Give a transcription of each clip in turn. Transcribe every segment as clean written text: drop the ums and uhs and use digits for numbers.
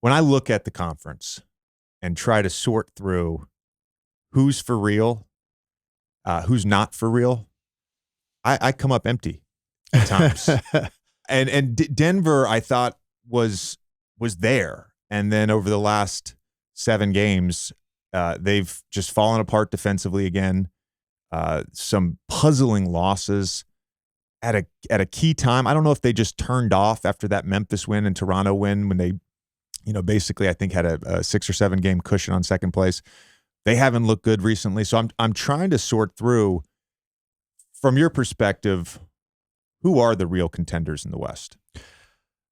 when I look at the conference and try to sort through who's for real, who's not for real, I come up empty at times. and Denver, I thought was there, and then over the last 7 games, they've just fallen apart defensively again. Some puzzling losses at a key time. I don't know if they just turned off after that Memphis win and Toronto win when they, basically I think had a 6 or 7 game cushion on second place. They haven't looked good recently, so I'm trying to sort through, from your perspective, who are the real contenders in the West?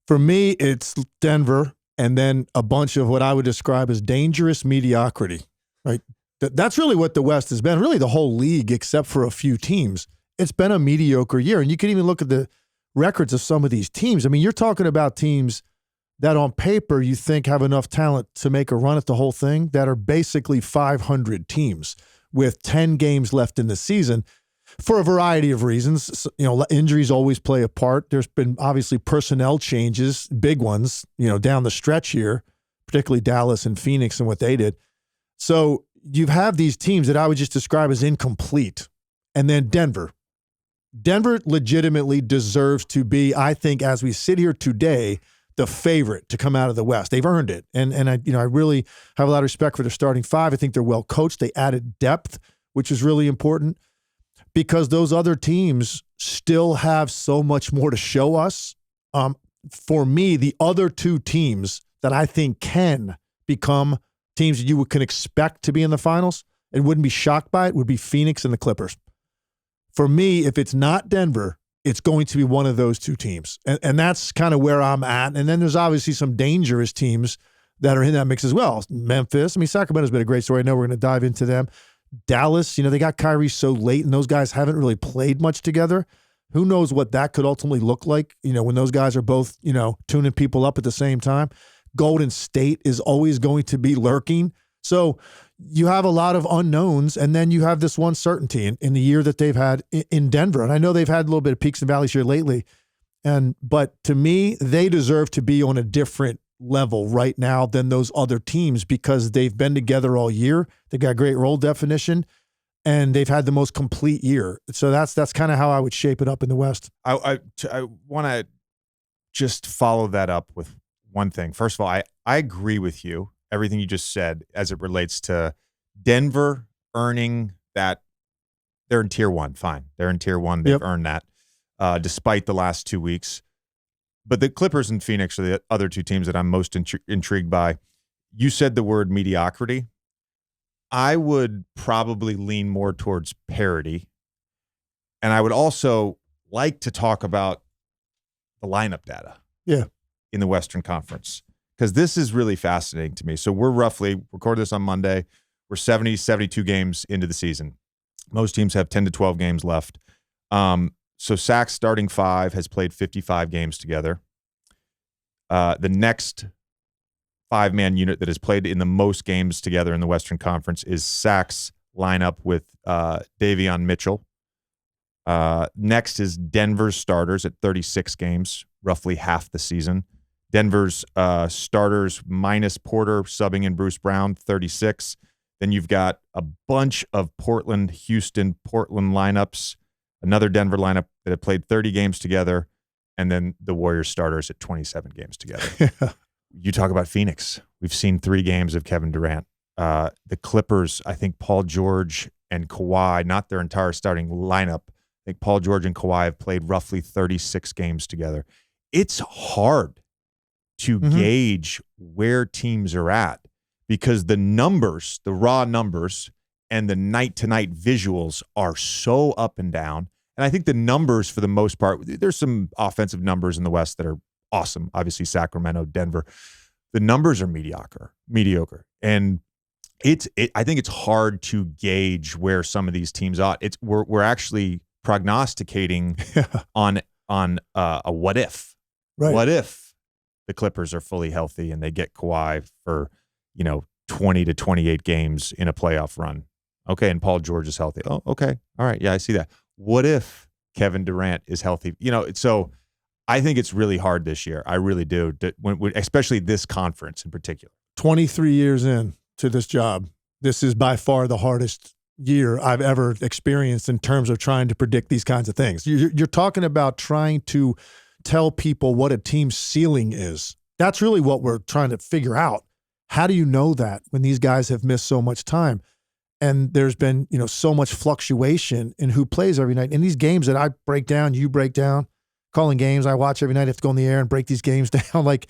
For me, it's Denver, and then a bunch of what I would describe as dangerous mediocrity. Right, that's really what the West has been. Really, the whole league, except for a few teams. It's been a mediocre year, and you can even look at the records of some of these teams. I mean, you're talking about teams that on paper you think have enough talent to make a run at the whole thing that are basically 500 teams with 10 games left in the season for a variety of reasons. Injuries always play a part. There's been obviously personnel changes, big ones, down the stretch here, particularly Dallas and Phoenix and what they did. So you have these teams that I would just describe as incomplete. And then Denver. Denver legitimately deserves to be, I think, as we sit here today, the favorite to come out of the West. They've earned it. And I really have a lot of respect for their starting 5. I think they're well coached. They added depth, which is really important because those other teams still have so much more to show us. For me, the other 2 teams that I think can become teams that you can expect to be in the finals and wouldn't be shocked by it would be Phoenix and the Clippers. For me, if it's not Denver, it's going to be one of those 2 teams. And that's kind of where I'm at. And then there's obviously some dangerous teams that are in that mix as well. Memphis. I mean, Sacramento's been a great story. I know we're going to dive into them. Dallas, they got Kyrie so late, and those guys haven't really played much together. Who knows what that could ultimately look like, when those guys are both, tuning people up at the same time. Golden State is always going to be lurking. So you have a lot of unknowns, and then you have this one certainty in the year that they've had in Denver. And I know they've had a little bit of peaks and valleys here lately, but to me, they deserve to be on a different level right now than those other teams because they've been together all year. They've got great role definition, and they've had the most complete year. So that's kind of how I would shape it up in the West. I want to just follow that up with one thing. First of all, I agree with you, everything you just said as it relates to Denver earning that. They're in tier 1. Fine. They're in tier 1. They've earned that despite the last 2 weeks. But the Clippers and Phoenix are the other 2 teams that I'm most intrigued by. You said the word mediocrity. I would probably lean more towards parity. And I would also like to talk about the lineup data in the Western Conference, because this is really fascinating to me. So we're roughly, record this on Monday, we're 70, 72 games into the season. Most teams have 10 to 12 games left. So Sac's starting 5 has played 55 games together. The next 5-man unit that has played in the most games together in the Western Conference is Sac's lineup with Davion Mitchell. Next is Denver's starters at 36 games, roughly half the season. Denver's starters minus Porter subbing in Bruce Brown, 36. Then you've got a bunch of Portland lineups, another Denver lineup that have played 30 games together, and then the Warriors starters at 27 games together. You talk about Phoenix. We've seen 3 games of Kevin Durant. The Clippers, I think Paul George and Kawhi, not their entire starting lineup, I think Paul George and Kawhi have played roughly 36 games together. It's hard to gauge where teams are at because the numbers, the raw numbers, and the night-to-night visuals are so up and down. And I think the numbers, for the most part, there's some offensive numbers in the West that are awesome. Obviously, Sacramento, Denver. The numbers are mediocre. And I think it's hard to gauge where some of these teams are. We're actually prognosticating on a what if. Right. What if the Clippers are fully healthy and they get Kawhi for, 20 to 28 games in a playoff run? Okay, and Paul George is healthy. Oh, okay. All right. Yeah, I see that. What if Kevin Durant is healthy? So I think it's really hard this year. I really do, especially this conference in particular. 23 years in to this job, this is by far the hardest year I've ever experienced in terms of trying to predict these kinds of things. You're talking about trying to tell people what a team's ceiling is. That's really what we're trying to figure out. How do you know that when these guys have missed so much time? And there's been, so much fluctuation in who plays every night. In these games that I break down, you break down, calling games I watch every night, I have to go on the air and break these games down. Like,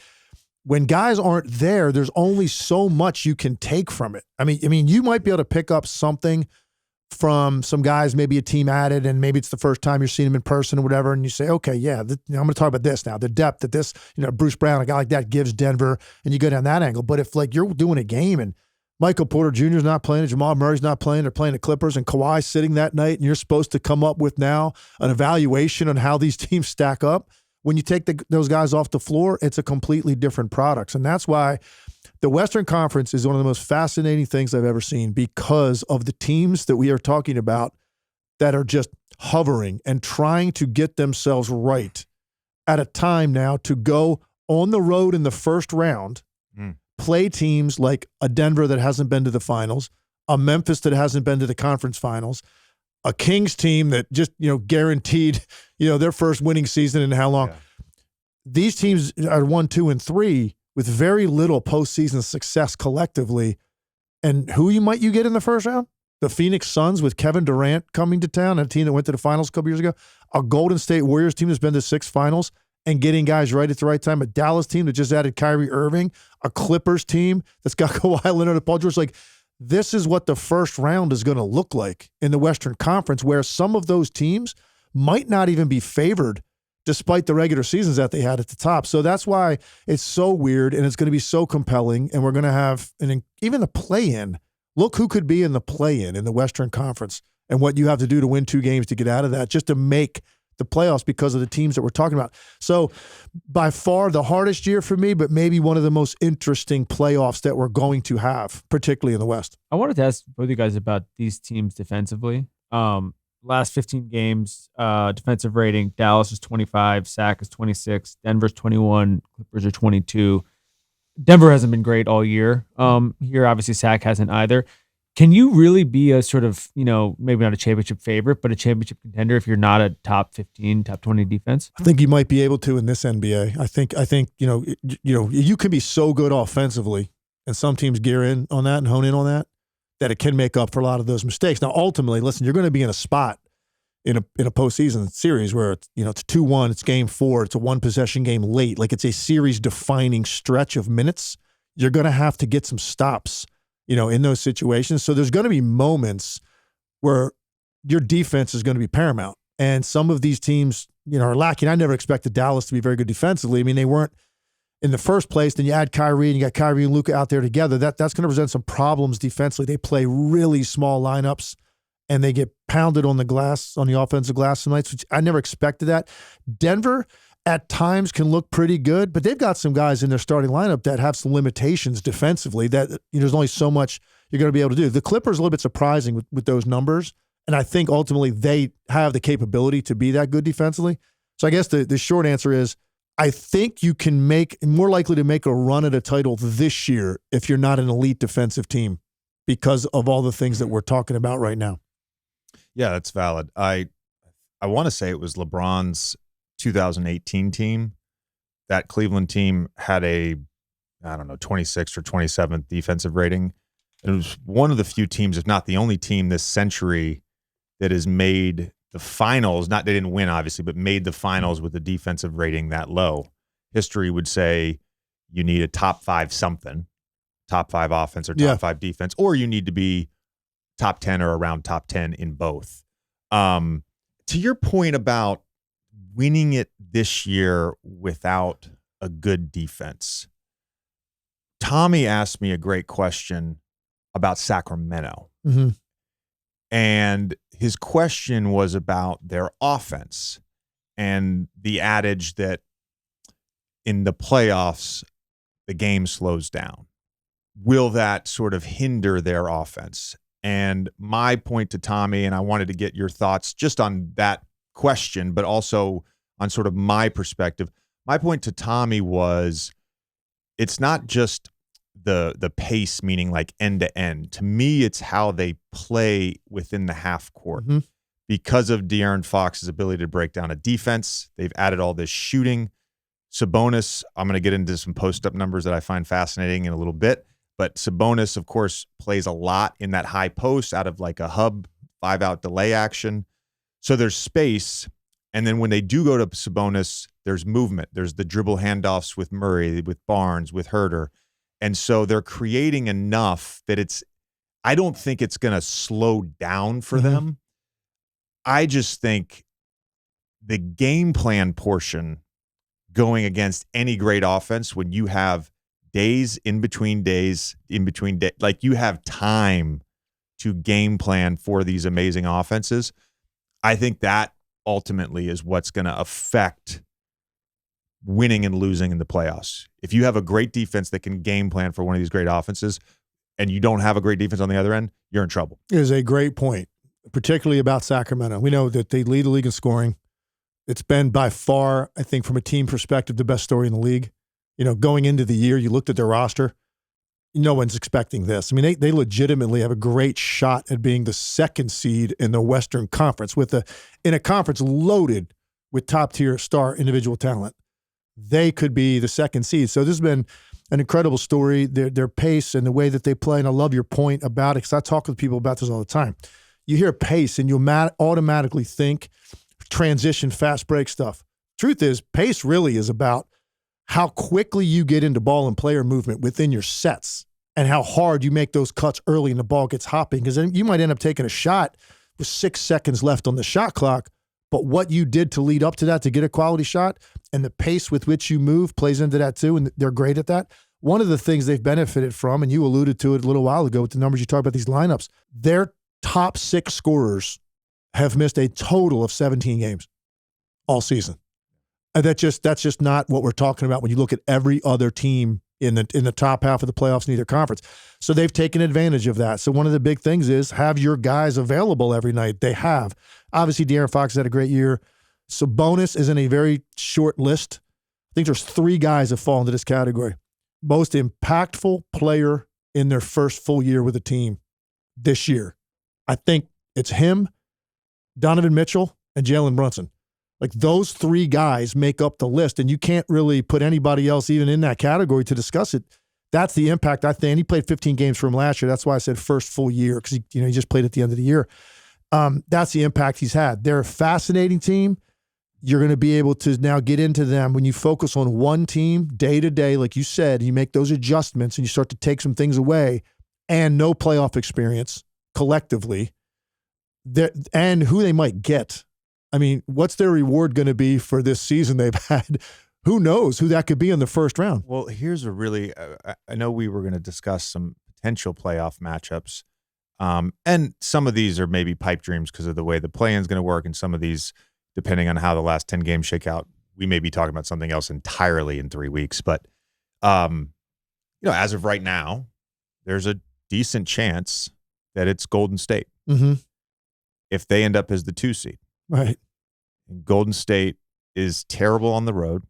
when guys aren't there, there's only so much you can take from it. I mean, you might be able to pick up something from some guys, maybe a team added, and maybe it's the first time you're seeing them in person or whatever, and you say, okay, yeah, I'm going to talk about this now, the depth that this, Bruce Brown, a guy like that gives Denver, and you go down that angle. But if, like, you're doing a game and Michael Porter Jr. is not playing, and Jamal Murray's not playing, they're playing the Clippers, and Kawhi's sitting that night, and you're supposed to come up with now an evaluation on how these teams stack up, when you take those guys off the floor, it's a completely different product. And that's why the Western Conference is one of the most fascinating things I've ever seen, because of the teams that we are talking about that are just hovering and trying to get themselves right at a time now to go on the road in the first round, play teams like a Denver that hasn't been to the finals, a Memphis that hasn't been to the conference finals, a Kings team that just, guaranteed, their first winning season in how long. Yeah. These teams are 1, 2, and 3 with very little postseason success collectively. And who you get in the first round? The Phoenix Suns with Kevin Durant coming to town, a team that went to the finals a couple years ago. A Golden State Warriors team that's been to 6 finals and getting guys right at the right time. A Dallas team that just added Kyrie Irving. A Clippers team that's got Kawhi Leonard and Paul George. Like, this is what the first round is going to look like in the Western Conference, where some of those teams might not even be favored despite the regular seasons that they had at the top. So that's why it's so weird, and it's going to be so compelling, and we're going to have even the play-in. Look who could be in the play-in in the Western Conference and what you have to do to win 2 games to get out of that, just to make the playoffs because of the teams that we're talking about. So by far the hardest year for me, but maybe one of the most interesting playoffs that we're going to have, particularly in the West. I wanted to ask both of you guys about these teams defensively. Last 15 games, defensive rating, Dallas is 25, Sac is 26, Denver's 21, Clippers are 22. Denver hasn't been great all year. Here, obviously, Sac hasn't either. Can you really be a sort of, maybe not a championship favorite, but a championship contender if you're not a top 15, top 20 defense? I think you might be able to in this NBA. I think you can be so good offensively, and some teams gear in on that and hone in on that it can make up for a lot of those mistakes. Now, ultimately, listen, you're going to be in a spot in a postseason series where it's 2-1, it's game 4, it's a 1-possession game late, like it's a series-defining stretch of minutes. You're going to have to get some stops, in those situations. So there's going to be moments where your defense is going to be paramount. And some of these teams, are lacking. I never expected Dallas to be very good defensively. I mean, they weren't in the first place. Then you add Kyrie, and you got Kyrie and Luka out there together. That's going to present some problems defensively. They play really small lineups, and they get pounded on the glass, on the offensive glass some nights, which I never expected that. Denver at times can look pretty good, but they've got some guys in their starting lineup that have some limitations defensively that there's only so much you're going to be able to do. The Clippers are a little bit surprising with those numbers, and I think ultimately they have the capability to be that good defensively. So I guess the short answer is I think you can more likely to make a run at a title this year if you're not an elite defensive team because of all the things that we're talking about right now. Yeah, that's valid. I want to say it was LeBron's 2018 team. That Cleveland team had a 26th or 27th defensive rating. It was one of the few teams, if not the only team this century that has made the finals. They didn't win, obviously, but made the finals with a defensive rating that low. History would say you need a top 5 something, top 5 offense or top 5 defense, or you need to be top 10 or around top 10 in both. To your point about winning it this year without a good defense, Tommy asked me a great question about Sacramento. Mm-hmm. And his question was about their offense and the adage that in the playoffs, the game slows down. Will that sort of hinder their offense? And my point to Tommy, and I wanted to get your thoughts just on that question, but also on sort of my perspective. My point to Tommy was it's not just the pace, meaning like end to end. To me, it's how they play within the half court. Mm-hmm. Because of De'Aaron Fox's ability to break down a defense, they've added all this shooting. Sabonis, I'm going to get into some post-up numbers that I find fascinating in a little bit. But Sabonis, of course, plays a lot in that high post out of like a hub, 5-out delay action. So there's space. And then when they do go to Sabonis, there's movement. There's the dribble handoffs with Murray, with Barnes, with Herter. And so they're creating enough that I don't think it's going to slow down for them. I just think the game plan portion going against any great offense, when you have days in between days, like you have time to game plan for these amazing offenses, I think that ultimately is what's going to affect winning and losing in the playoffs. If you have a great defense that can game plan for one of these great offenses and you don't have a great defense on the other end, you're in trouble. It is a great point, particularly about Sacramento. We know that they lead the league in scoring. It's been by far, I think, from a team perspective, the best story in the league. You know, going into the year, you looked at their roster. No one's expecting this. I mean, they legitimately have a great shot at being the second seed in the Western Conference in a conference loaded with top-tier star individual talent. They could be the second seed. So this has been an incredible story, their pace and the way that they play. And I love your point about it because I talk with people about this all the time. You hear pace and you automatically think transition, fast break stuff. Truth is, pace really is about how quickly you get into ball and player movement within your sets and how hard you make those cuts early and the ball gets hopping, because then you might end up taking a shot with 6 seconds left on the shot clock, but what you did to lead up to that to get a quality shot and the pace with which you move plays into that too, and they're great at that. One of the things they've benefited from, and you alluded to it a little while ago with the numbers you talked about these lineups, their top 6 scorers have missed a total of 17 games all season. And that's just not what we're talking about when you look at every other team in the top half of the playoffs in either conference. So they've taken advantage of that. So one of the big things is have your guys available every night. They have. Obviously, De'Aaron Fox had a great year. Sabonis is in a very short list. I think there's 3 guys that fall into this category. Most impactful player in their first full year with the team this year. I think it's him, Donovan Mitchell, and Jalen Brunson. Like those 3 guys make up the list, and you can't really put anybody else even in that category to discuss it. That's the impact, I think. And he played 15 games for him last year. That's why I said first full year, because he just played at the end of the year. That's the impact he's had. They're a fascinating team. You're going to be able to now get into them when you focus on one team day to day, like you said, you make those adjustments and you start to take some things away, and no playoff experience collectively, and who they might get. I mean, what's their reward going to be for this season they've had? Who knows who that could be in the first round? Well, here's a really I know we were going to discuss some potential playoff matchups, and some of these are maybe pipe dreams because of the way the play-in is going to work, and some of these, depending on how the last 10 games shake out, we may be talking about something else entirely in 3 weeks. But, as of right now, there's a decent chance that it's Golden State if they end up as the 2 seed. Right. And Golden State is terrible on the road,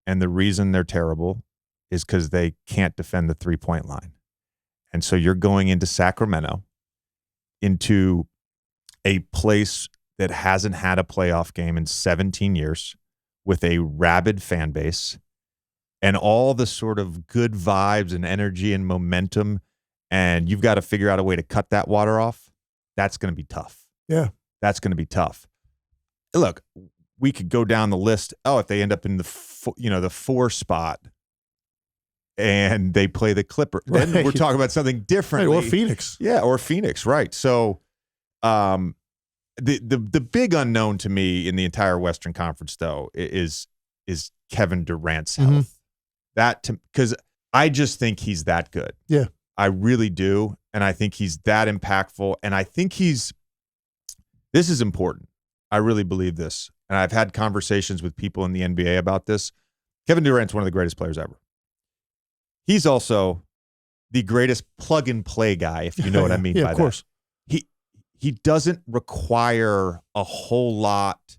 and the reason they're terrible is because they can't defend the 3-point line. And so you're going into Sacramento, into a place that hasn't had a playoff game in 17 years, with a rabid fan base and all the sort of good vibes and energy and momentum, and you've got to figure out a way to cut that water off. That's going to be tough. Yeah. That's going to be tough. Look, we could go down the list. Oh, if they end up in the 4 spot and they play the Clippers, then we're talking about something different. Right, or Phoenix. Yeah, or Phoenix, right. So the big unknown to me in the entire Western Conference, though, is Kevin Durant's health. Because I just think he's that good. Yeah. I really do. And I think he's that impactful. And I think this is important. I really believe this. And I've had conversations with people in the NBA about this. Kevin Durant's one of the greatest players ever. He's also the greatest plug-and-play guy, if you know what I mean by that. Of course. He doesn't require a whole lot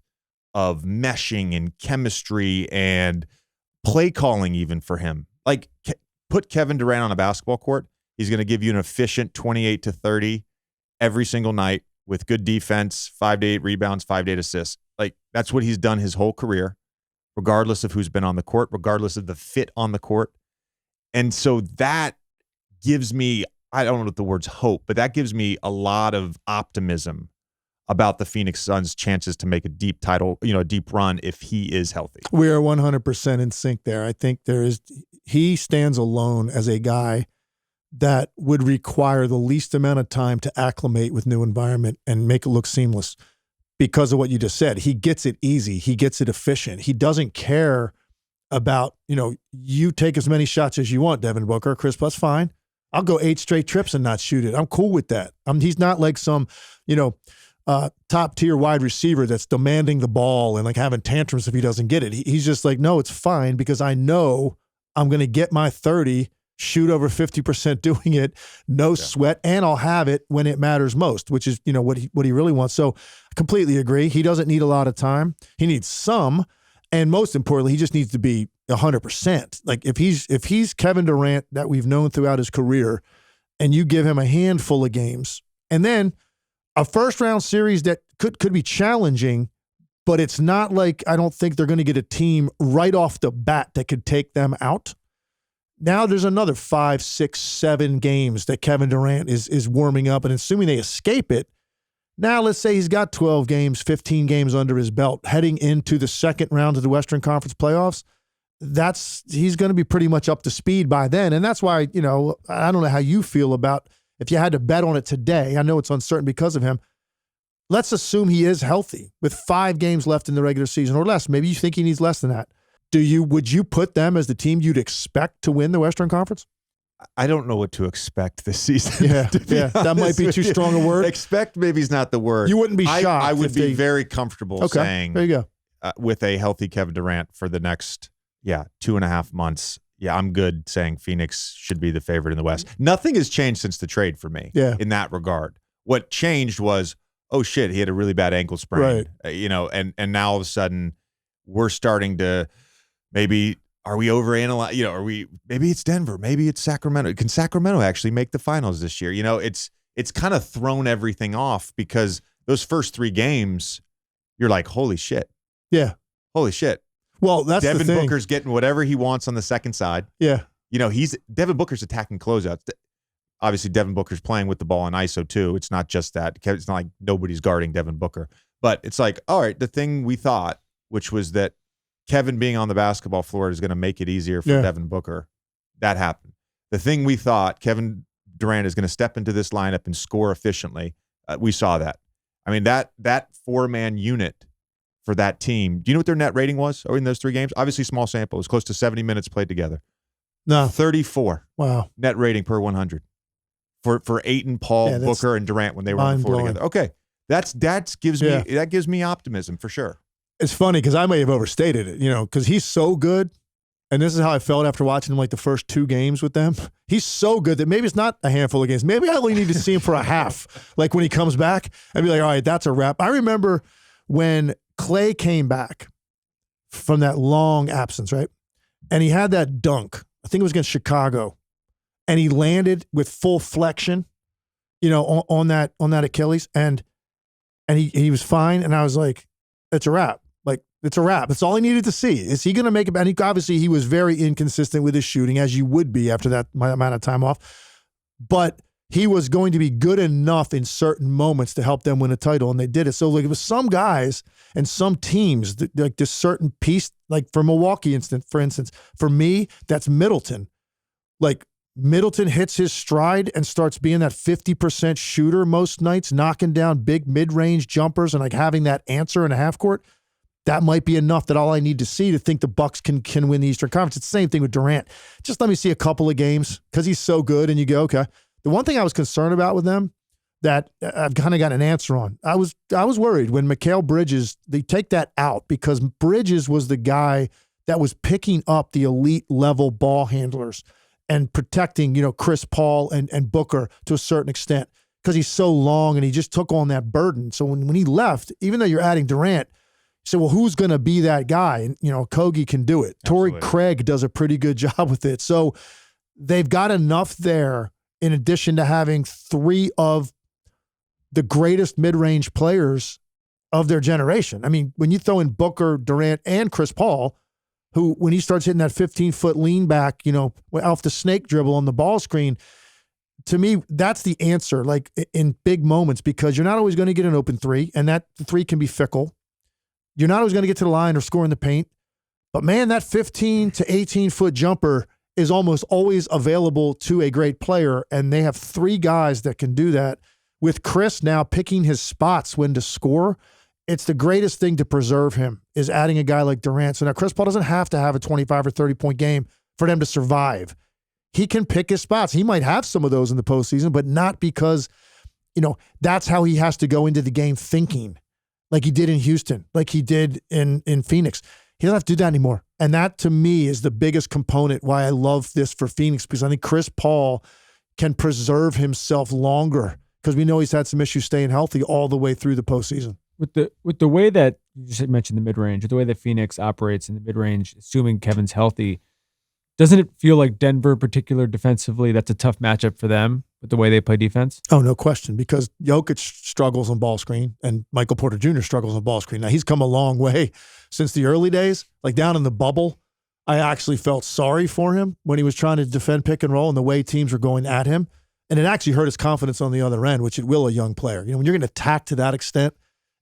of meshing and chemistry and play calling even for him. Like, put Kevin Durant on a basketball court. He's going to give you an efficient 28 to 30 every single night with good defense, 5 to 8 rebounds, 5 to 8 assists. Like, that's what he's done his whole career, regardless of who's been on the court, regardless of the fit on the court. And so that gives me, I don't know what the word's hope, but that gives me a lot of optimism about the Phoenix Suns' chances to make a deep title, a deep run if he is healthy. We are 100% in sync there. I think he stands alone as a guy that would require the least amount of time to acclimate with new environment and make it look seamless because of what you just said. He gets it easy. He gets it efficient. He doesn't care about, you take as many shots as you want, Devin Booker. Chris, that's fine. I'll go 8 straight trips and not shoot it. I'm cool with that. He's not like some, top tier wide receiver that's demanding the ball and like having tantrums if he doesn't get it. He's just like, no, it's fine because I know I'm going to get my 30, shoot over 50% doing it, no sweat, and I'll have it when it matters most, which is, what he really wants. So I completely agree. He doesn't need a lot of time. He needs some, and most importantly, he just needs to be 100%. Like if he's Kevin Durant that we've known throughout his career, and you give him a handful of games, and then a first-round series that could be challenging, but it's not like I don't think they're going to get a team right off the bat that could take them out. Now there's another 5, 6, 7 games that Kevin Durant is warming up, and assuming they escape it, now let's say he's got 12 games, 15 games under his belt, heading into the second round of the Western Conference playoffs. He's going to be pretty much up to speed by then, and that's why, I don't know how you feel about if you had to bet on it today. I know it's uncertain because of him. Let's assume he is healthy with 5 games left in the regular season or less. Maybe you think he needs less than that. Would you put them as the team you'd expect to win the Western Conference? I don't know what to expect this season. Yeah, that might be too strong a word. Expect maybe is not the word. You wouldn't be shocked. I would be very comfortable saying there you go. With a healthy Kevin Durant for the next 2.5 months. Yeah, I'm good saying Phoenix should be the favorite in the West. Nothing has changed since the trade for me in that regard. What changed was, oh shit, he had a really bad ankle sprain. Right. And now all of a sudden we're starting to maybe, are we overanalyzing? Maybe it's Denver, maybe it's Sacramento. Can Sacramento actually make the finals this year? It's kind of thrown everything off because those first 3 games, you're like, holy shit. Yeah. Holy shit. Well, that's Devin the thing. Booker's getting whatever he wants on the second side. Yeah. Devin Booker's attacking closeouts. Obviously, Devin Booker's playing with the ball in ISO too. It's not just that. It's not like nobody's guarding Devin Booker. But it's like, all right, the thing we thought, which was that Kevin being on the basketball floor is going to make it easier for Devin Booker, that happened. The thing we thought, Kevin Durant is going to step into this lineup and score efficiently, we saw that. I mean, that 4-man unit for that team. Do you know what their net rating was in those 3 games? Obviously, small sample. It was close to 70 minutes played together. No. 34. Wow. Net rating per 100 for Ayton, Paul, Booker, and Durant when they were on the floor together. Okay, that gives me optimism for sure. It's funny because I may have overstated it, because he's so good, and this is how I felt after watching him like the first 2 games with them. He's so good that maybe it's not a handful of games. Maybe I only need to see him for a half. Like when he comes back, I'd be like, all right, that's a wrap. I remember when Clay came back from that long absence, right? And he had that dunk. I think it was against Chicago. And he landed with full flexion, on that Achilles. And he was fine. And I was like, it's a wrap. Like, it's a wrap. That's all I needed to see. Is he going to make it? And obviously he was very inconsistent with his shooting, as you would be after that amount of time off. But he was going to be good enough in certain moments to help them win a title, and they did it. So, like, it was some guys and some teams, like this certain piece, like for Milwaukee, for instance, for me, that's Middleton. Like, Middleton hits his stride and starts being that 50% shooter most nights, knocking down big mid-range jumpers and like having that answer in a half court. That might be enough that all I need to see to think the Bucks can win the Eastern Conference. It's the same thing with Durant. Just let me see a couple of games because he's so good, and you go, okay. The one thing I was concerned about with them that I've kind of got an answer on, I was worried when Mikal Bridges, they take that out because Bridges was the guy that was picking up the elite level ball handlers and protecting, Chris Paul and Booker to a certain extent because he's so long and he just took on that burden. So when he left, even though you're adding Durant, So, well, who's going to be that guy? And, Kogi can do it. Torrey Absolutely. Craig does a pretty good job with it. So they've got enough there in addition to having three of the greatest mid-range players of their generation. I mean, when you throw in Booker, Durant, and Chris Paul, who, when he starts hitting that 15-foot lean back, off the snake dribble on the ball screen, to me, that's the answer, like in big moments, because you're not always going to get an open three, and that three can be fickle. You're not always going to get to the line or score in the paint. But, man, that 15 to 18-foot jumper is almost always available to a great player, and they have three guys that can do that. With Chris now picking his spots when to score, it's the greatest thing to preserve him, is adding a guy like Durant. So now Chris Paul doesn't have to have a 25 or 30-point game for them to survive. He can pick his spots. He might have some of those in the postseason, but not because, that's how he has to go into the game thinking, like he did in Houston, like he did in Phoenix. He doesn't have to do that anymore. And that, to me, is the biggest component why I love this for Phoenix, because I think Chris Paul can preserve himself longer, because we know he's had some issues staying healthy all the way through the postseason. With the way that you just mentioned the mid-range, or the way that Phoenix operates in the mid-range, assuming Kevin's healthy, doesn't it feel like Denver, in particular defensively, that's a tough matchup for them with the way they play defense? Oh, no question, because Jokic struggles on ball screen and Michael Porter Jr. struggles on ball screen. Now, he's come a long way since the early days. Like down in the bubble, I actually felt sorry for him when he was trying to defend pick and roll and the way teams were going at him. And it actually hurt his confidence on the other end, which it will a young player. When you're going to attack to that extent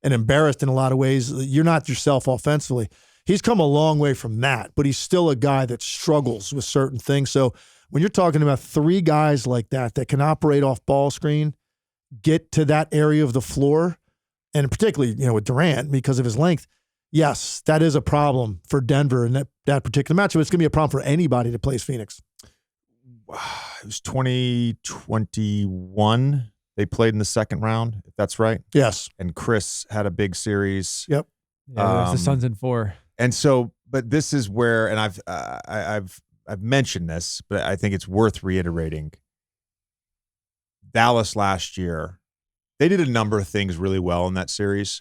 and embarrassed in a lot of ways, you're not yourself offensively. He's come a long way from that, but he's still a guy that struggles with certain things. So when you're talking about three guys like that can operate off ball screen, get to that area of the floor, and particularly, with Durant because of his length, yes, that is a problem for Denver in that particular matchup. It's going to be a problem for anybody that plays Phoenix. It was 2021. They played in the second round, if that's right. Yes. And Chris had a big series. Yep. Yeah, the Suns in 4. And so, but this is where, and I've mentioned this, but I think it's worth reiterating. Dallas last year, they did a number of things really well in that series.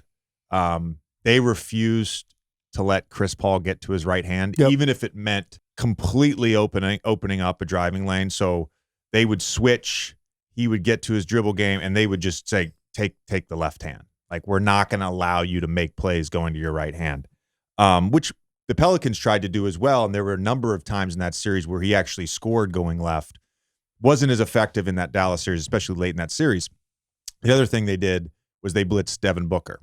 They refused to let Chris Paul get to his right hand, even if it meant completely opening up a driving lane. So they would switch, he would get to his dribble game, and they would just say, take the left hand. Like, we're not going to allow you to make plays going to your right hand, which the Pelicans tried to do as well. And there were a number of times in that series where he actually scored going left. Wasn't as effective in that Dallas series, especially late in that series. The other thing they did was they blitzed Devin Booker.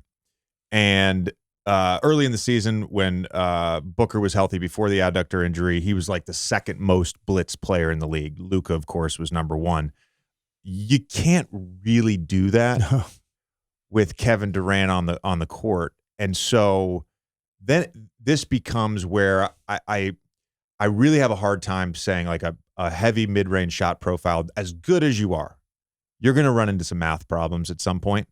And early in the season, when Booker was healthy before the adductor injury, he was like the second most blitz player in the league. Luka, of course, was number one. You can't really do that with Kevin Durant on the court. And so then this becomes where I really have a hard time saying, like, a heavy mid-range shot profile, as good as you are, you're going to run into some math problems at some point.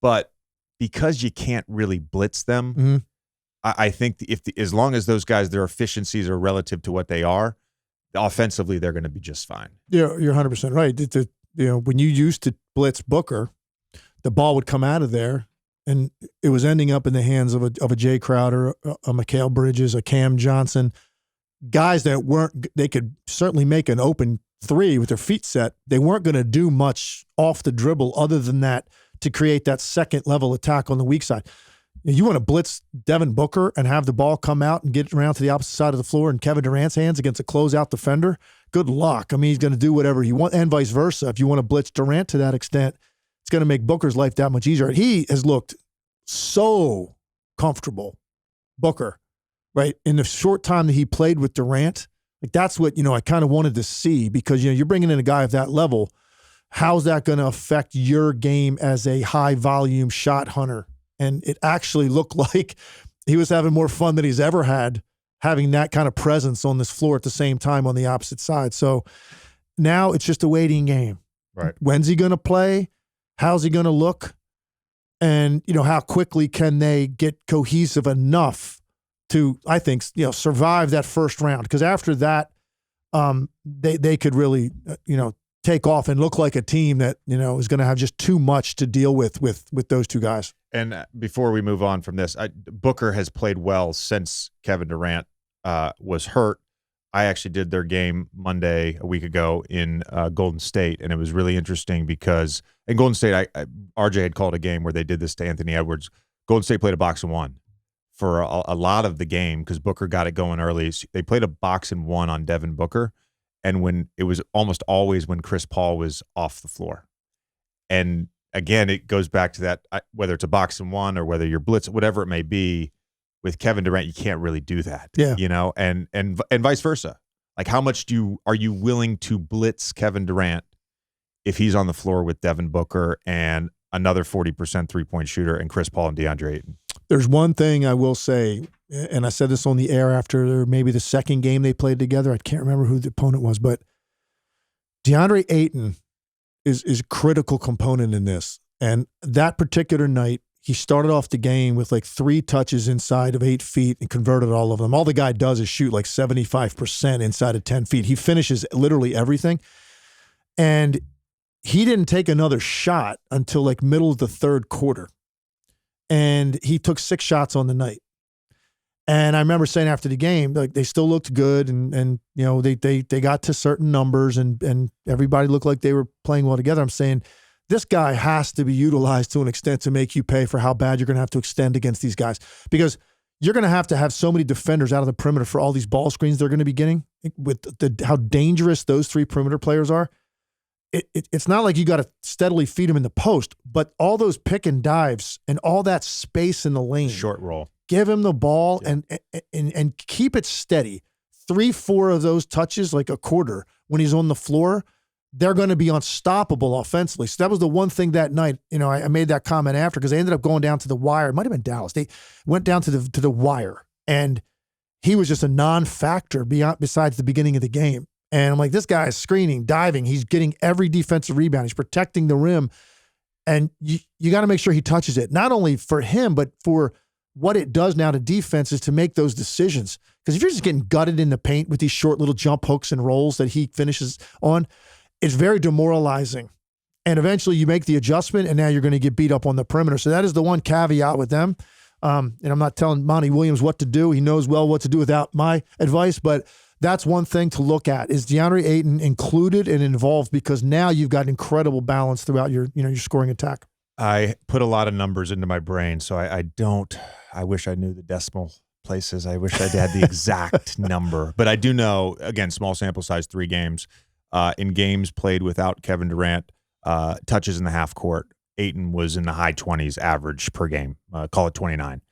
But because you can't really blitz them, I think as long as those guys, their efficiencies are relative to what they are, offensively, they're going to be just fine. Yeah, you're 100% right. When you used to blitz Booker, the ball would come out of there, and it was ending up in the hands of a Jay Crowder, a Mikal Bridges, a Cam Johnson, guys that they could certainly make an open three with their feet set. They weren't going to do much off the dribble other than that to create that second level attack on the weak side. You want to blitz Devin Booker and have the ball come out and get around to the opposite side of the floor in Kevin Durant's hands against a closeout defender? Good luck. I mean, he's going to do whatever he wants, and vice versa. If you want to blitz Durant to that extent, it's going to make Booker's life that much easier. He has looked so comfortable, Booker, right? In the short time that he played with Durant, like that's what, I kind of wanted to see, because, you're bringing in a guy of that level. How's that going to affect your game as a high volume shot hunter? And it actually looked like he was having more fun than he's ever had, having that kind of presence on this floor at the same time on the opposite side. So now it's just a waiting game. Right. When's he going to play? How's he going to look? And, how quickly can they get cohesive enough to, I think, survive that first round? Because after that, they could really, take off and look like a team that, is going to have just too much to deal with those two guys. And before we move on from this, Booker has played well since Kevin Durant was hurt. I actually did their game Monday a week ago in Golden State, and it was really interesting because in Golden State, RJ had called a game where they did this to Anthony Edwards. Golden State played a box and one for a lot of the game because Booker got it going early. So they played a box and one on Devin Booker, and when it was almost always when Chris Paul was off the floor. And again, it goes back to that, whether it's a box and one or whether you're blitz, whatever it may be, with Kevin Durant, you can't really do that. Yeah. And vice versa. Like, how much are you willing to blitz Kevin Durant if he's on the floor with Devin Booker and another 40% three-point shooter and Chris Paul and DeAndre Ayton? There's one thing I will say, and I said this on the air after maybe the second game they played together. I can't remember who the opponent was, but DeAndre Ayton is a critical component in this. And that particular night, he started off the game with like 3 touches inside of 8 feet and converted all of them. All the guy does is shoot like 75% inside of 10 feet. He finishes literally everything. And he didn't take another shot until like middle of the third quarter. And he took 6 shots on the night. And I remember saying after the game, like, they still looked good and they got to certain numbers and everybody looked like they were playing well together. I'm saying, this guy has to be utilized to an extent to make you pay for how bad you're going to have to extend against these guys, because you're going to have so many defenders out of the perimeter for all these ball screens they're going to be getting with how dangerous those 3 perimeter players are. It's not like you got to steadily feed them in the post, but all those pick and dives and all that space in the lane, short roll, give him the ball and keep it steady. 3-4 of those touches, like a quarter when he's on the floor, they're going to be unstoppable offensively. So that was the one thing that night, I made that comment after, because they ended up going down to the wire. It might have been Dallas. They went down to the wire, and he was just a non-factor besides the beginning of the game. And I'm like, this guy is screening, diving. He's getting every defensive rebound. He's protecting the rim. And you got to make sure he touches it, not only for him, but for what it does now to defenses to make those decisions. Because if you're just getting gutted in the paint with these short little jump hooks and rolls that he finishes on, it's very demoralizing. And eventually you make the adjustment, and now you're going to get beat up on the perimeter. So that is the one caveat with them. And I'm not telling Monty Williams what to do. He knows well what to do without my advice, but that's one thing to look at. Is DeAndre Ayton included and involved? Because now you've got incredible balance throughout your scoring attack. I put a lot of numbers into my brain, so I wish I knew the decimal places. I wish I had the exact number. But I do know, again, small sample size, 3 games. In games played without Kevin Durant, touches in the half court, Ayton was in the high 20s average per game, call it 29.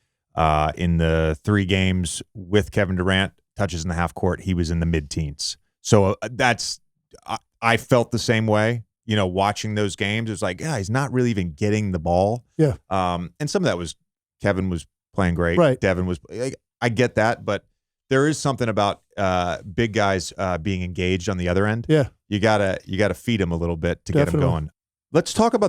In the 3 games with Kevin Durant, touches in the half court, he was in the mid-teens. So I felt the same way, watching those games. It was like, he's not really even getting the ball. Yeah. And some of that was Kevin was playing great. Right. Devin was, I get that, but there is something about big guys being engaged on the other end. Yeah. You gotta feed them a little bit to get them going. Let's talk about